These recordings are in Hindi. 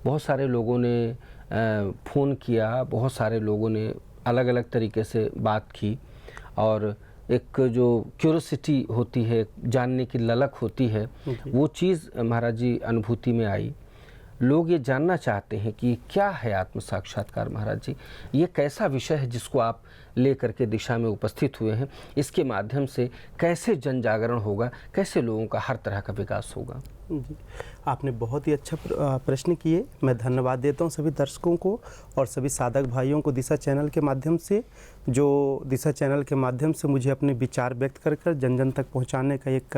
बहुत सारे लोगों ने फ़ोन किया, बहुत सारे लोगों ने अलग अलग तरीके से बात की और एक जो क्यूरोसिटी होती है, जानने की ललक होती है, वो चीज़ महाराज जी अनुभूति में आई। लोग ये जानना चाहते हैं कि क्या है आत्म साक्षात्कार महाराज जी, ये कैसा विषय है जिसको आप लेकर के दिशा में उपस्थित हुए हैं, इसके माध्यम से कैसे जन जागरण होगा, कैसे लोगों का हर तरह का विकास होगा। जी, आपने बहुत ही अच्छा प्रश्न किए। मैं धन्यवाद देता हूँ सभी दर्शकों को और सभी साधक भाइयों को दिशा चैनल के माध्यम से, जो दिशा चैनल के माध्यम से मुझे अपने विचार व्यक्त कर कर जन जन तक पहुँचाने का एक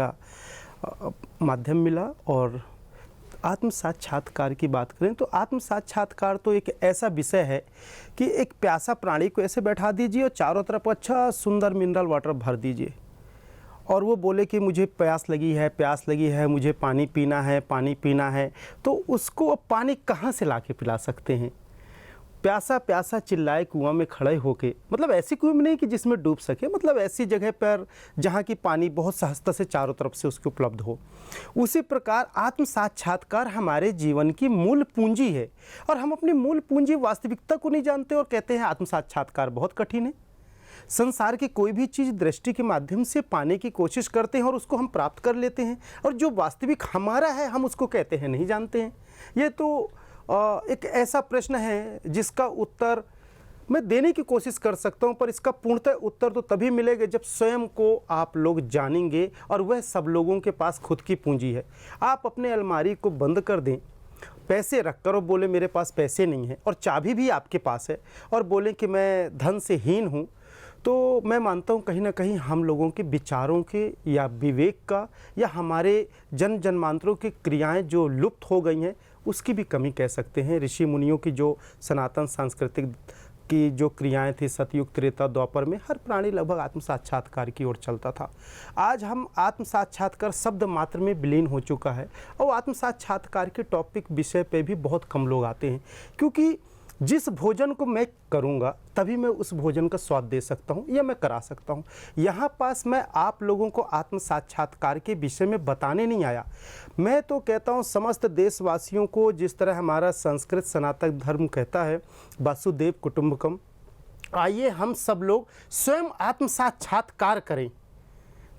माध्यम मिला। और आत्म साक्षात्कार की बात करें तो आत्म साक्षात्कार तो एक ऐसा विषय है कि एक प्यासा प्राणी को ऐसे बैठा दीजिए और चारों तरफ अच्छा सुंदर मिनरल वाटर भर दीजिए और वो बोले कि मुझे प्यास लगी है, मुझे पानी पीना है, तो उसको अब पानी कहाँ से ला के पिला सकते हैं? प्यासा प्यासा चिल्लाए कुआं में खड़े होके, मतलब ऐसी कुएं में नहीं कि जिसमें डूब सके, मतलब ऐसी जगह पर जहाँ की पानी बहुत सहजता से चारों तरफ से उसके उपलब्ध हो। उसी प्रकार आत्म साक्षात्कार हमारे जीवन की मूल पूंजी है और हम अपनी मूल पूंजी वास्तविकता को नहीं जानते और कहते हैं आत्म साक्षात्कार बहुत कठिन है। संसार की कोई भी चीज़ दृष्टि के माध्यम से पाने की कोशिश करते हैं और उसको हम प्राप्त कर लेते हैं, और जो वास्तविक हमारा है हम उसको कहते हैं नहीं जानते हैं। ये तो एक ऐसा प्रश्न है जिसका उत्तर मैं देने की कोशिश कर सकता हूं, पर इसका पूर्णतः उत्तर तो तभी मिलेगा जब स्वयं को आप लोग जानेंगे, और वह सब लोगों के पास खुद की पूंजी है। आप अपने अलमारी को बंद कर दें, पैसे रख कर और बोले मेरे पास पैसे नहीं है, और चाबी भी आपके पास है, और बोलें कि मैं धन से हीन हूँ, तो मैं मानता हूँ कहीं ना कहीं हम लोगों के विचारों के या विवेक का या हमारे जन्मांतरों की क्रियाएं जो लुप्त हो गई हैं उसकी भी कमी कह सकते हैं। ऋषि मुनियों की जो सनातन सांस्कृतिक की जो क्रियाएं थी सतयुग त्रेता द्वापर में, हर प्राणी लगभग आत्म साक्षात्कार की ओर चलता था। आज हम आत्म साक्षात्कार शब्द मात्र में विलीन हो चुका है और आत्म साक्षात्कार के टॉपिक विषय पे भी बहुत कम लोग आते हैं, क्योंकि जिस भोजन को मैं करूंगा तभी मैं उस भोजन का स्वाद दे सकता हूं या मैं करा सकता हूं। यहाँ पास मैं आप लोगों को आत्म साक्षात्कार के विषय में बताने नहीं आया। मैं तो कहता हूं समस्त देशवासियों को, जिस तरह हमारा संस्कृत सनातन धर्म कहता है वसुदेव कुटुंबकम, आइए हम सब लोग स्वयं आत्म साक्षात्कार करें,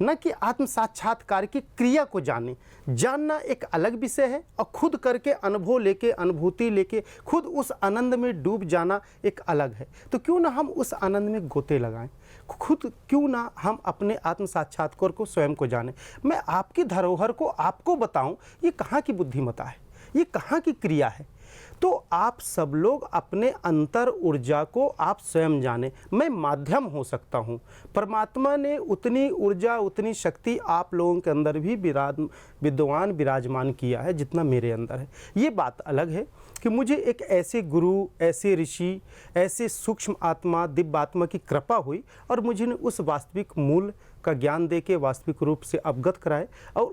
न कि आत्म साक्षात्कार की क्रिया को जाने। जानना एक अलग विषय है और खुद करके अनुभव लेके, अनुभूति लेके खुद उस आनंद में डूब जाना एक अलग है। तो क्यों ना हम उस आनंद में गोते लगाएं, खुद क्यों ना हम अपने आत्म साक्षात्कार को स्वयं को जानें। मैं आपकी धरोहर को आपको बताऊं, ये कहाँ की बुद्धिमत्ता है, ये कहाँ की क्रिया है। तो आप सब लोग अपने अंतर ऊर्जा को आप स्वयं जाने। मैं माध्यम हो सकता हूँ, परमात्मा ने उतनी ऊर्जा उतनी शक्ति आप लोगों के अंदर भी विद्वान विराजमान किया है जितना मेरे अंदर है। ये बात अलग है कि मुझे एक ऐसे गुरु, ऐसे ऋषि, ऐसे सूक्ष्म आत्मा, दिव्य आत्मा की कृपा हुई और मुझे उस वास्तविक मूल का ज्ञान दे के वास्तविक रूप से अवगत कराए, और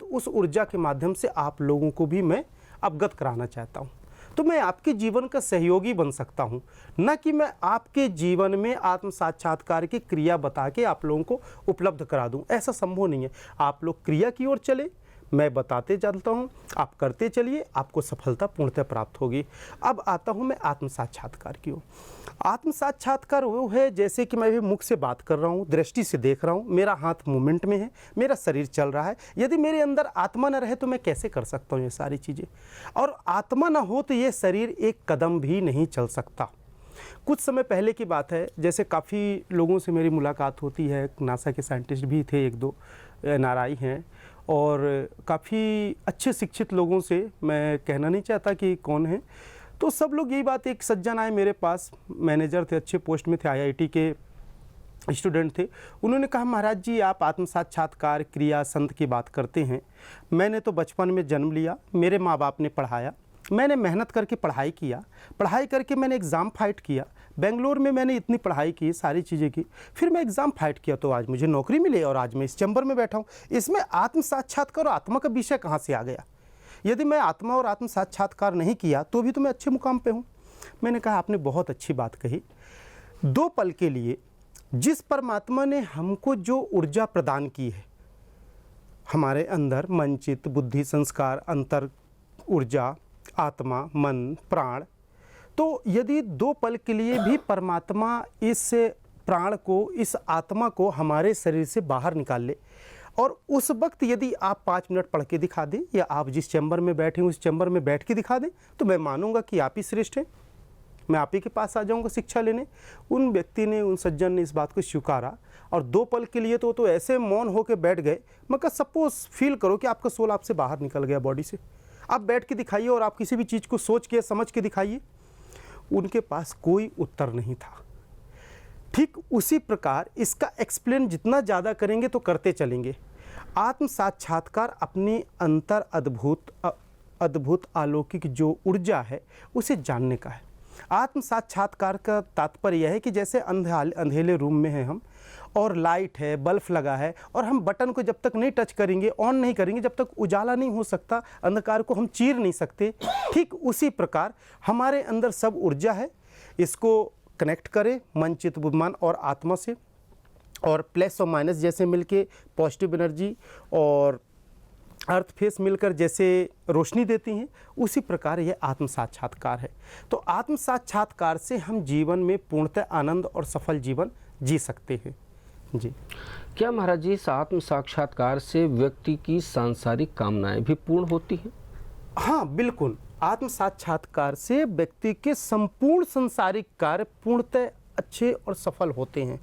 उस ऊर्जा के माध्यम से आप लोगों को भी मैं अवगत कराना चाहता हूँ। तो मैं आपके जीवन का सहयोगी बन सकता हूँ, न कि मैं आपके जीवन में आत्म साक्षात्कार की क्रिया बता के आप लोगों को उपलब्ध करा दूँ। ऐसा संभव नहीं है। आप लोग क्रिया की ओर चले, मैं बताते चलता हूँ, आप करते चलिए, आपको सफलता पूर्णतः प्राप्त होगी। अब आता हूँ मैं आत्म साक्षात्कार की ओर। आत्म साक्षात्कार वो है जैसे कि मैं भी मुख से बात कर रहा हूँ, दृष्टि से देख रहा हूँ, मेरा हाथ मूवमेंट में है, मेरा शरीर चल रहा है। यदि मेरे अंदर आत्मा न रहे तो मैं कैसे कर सकता हूँ ये सारी चीज़ें, और आत्मा न हो तो ये शरीर एक कदम भी नहीं चल सकता। कुछ समय पहले की बात है, जैसे काफ़ी लोगों से मेरी मुलाकात होती है, नासा के साइंटिस्ट भी थे, एक दो NRI हैं, और काफ़ी अच्छे शिक्षित लोगों से, मैं कहना नहीं चाहता कि कौन है, तो सब लोग यही बात, एक सज्जन आए मेरे पास, मैनेजर थे, अच्छे पोस्ट में थे, IIT के स्टूडेंट थे। उन्होंने कहा महाराज जी आप आत्म साक्षात्कार क्रिया संत की बात करते हैं, मैंने तो बचपन में जन्म लिया, मेरे माँ बाप ने पढ़ाया, मैंने मेहनत करके पढ़ाई किया, पढ़ाई करके मैंने एग्ज़ाम फाइट किया, बेंगलोर में मैंने इतनी पढ़ाई की, सारी चीज़ें की, फिर मैं एग्ज़ाम फाइट किया तो आज मुझे नौकरी मिली और आज मैं इस चैम्बर में बैठा हूँ। इसमें आत्म साक्षात्कार और आत्मा का विषय कहाँ से आ गया? यदि मैं आत्मा और आत्म साक्षात्कार नहीं किया तो भी तो मैं अच्छे मुकाम पे हूँ। मैंने कहा आपने बहुत अच्छी बात कही। 2 पल के लिए जिस परमात्मा ने हमको जो ऊर्जा प्रदान की है, हमारे अंदर मन चित्त बुद्धि संस्कार अंतर ऊर्जा आत्मा, मन, प्राण। तो यदि 2 पल के लिए भी परमात्मा इस प्राण को, इस आत्मा को हमारे शरीर से बाहर निकाल ले और उस वक्त यदि आप 5 मिनट पढ़ के दिखा दें या आप जिस चैम्बर में बैठे हैं उस चैम्बर में बैठ के दिखा दें, तो मैं मानूंगा कि आप ही श्रेष्ठ हैं। मैं आप ही के पास आ जाऊंगा शिक्षा लेने। उन व्यक्ति ने, उन सज्जन ने इस बात को स्वीकारा और 2 पल के लिए तो ऐसे मौन होकर बैठ गए। मगर सपोज फील करो कि आपका सोल आपसे बाहर निकल गया बॉडी से, आप बैठ के दिखाइए और आप किसी भी चीज़ को सोच के समझ के दिखाइए। उनके पास कोई उत्तर नहीं था। ठीक उसी प्रकार इसका एक्सप्लेन जितना ज़्यादा करेंगे तो करते चलेंगे। आत्म साक्षात्कार अपनी अंतर अद्भुत अलौकिक जो ऊर्जा है उसे जानने का है। आत्म साक्षात्कार का तात्पर्य यह है कि जैसे अंधेले रूम में हैं हम और लाइट है, बल्ब लगा है और हम बटन को जब तक नहीं टच करेंगे, ऑन नहीं करेंगे, जब तक उजाला नहीं हो सकता, अंधकार को हम चीर नहीं सकते। ठीक उसी प्रकार हमारे अंदर सब ऊर्जा है। इसको कनेक्ट करें मन, चित्त, बुद्धिमान और आत्मा से, और प्लस और माइनस जैसे मिलके पॉजिटिव एनर्जी और अर्थ फेस मिलकर जैसे रोशनी देती हैं, उसी प्रकार यह आत्म साक्षात्कार है। तो आत्म साक्षात्कार से हम जीवन में पूर्णतः आनंद और सफल जीवन जी सकते हैं। जी, क्या महाराज जी इस आत्म साक्षात्कार से व्यक्ति की सांसारिक कामनाएं भी पूर्ण होती हैं? हाँ बिल्कुल, आत्म साक्षात्कार से व्यक्ति के संपूर्ण संसारिक कार्य पूर्णतः अच्छे और सफल होते हैं।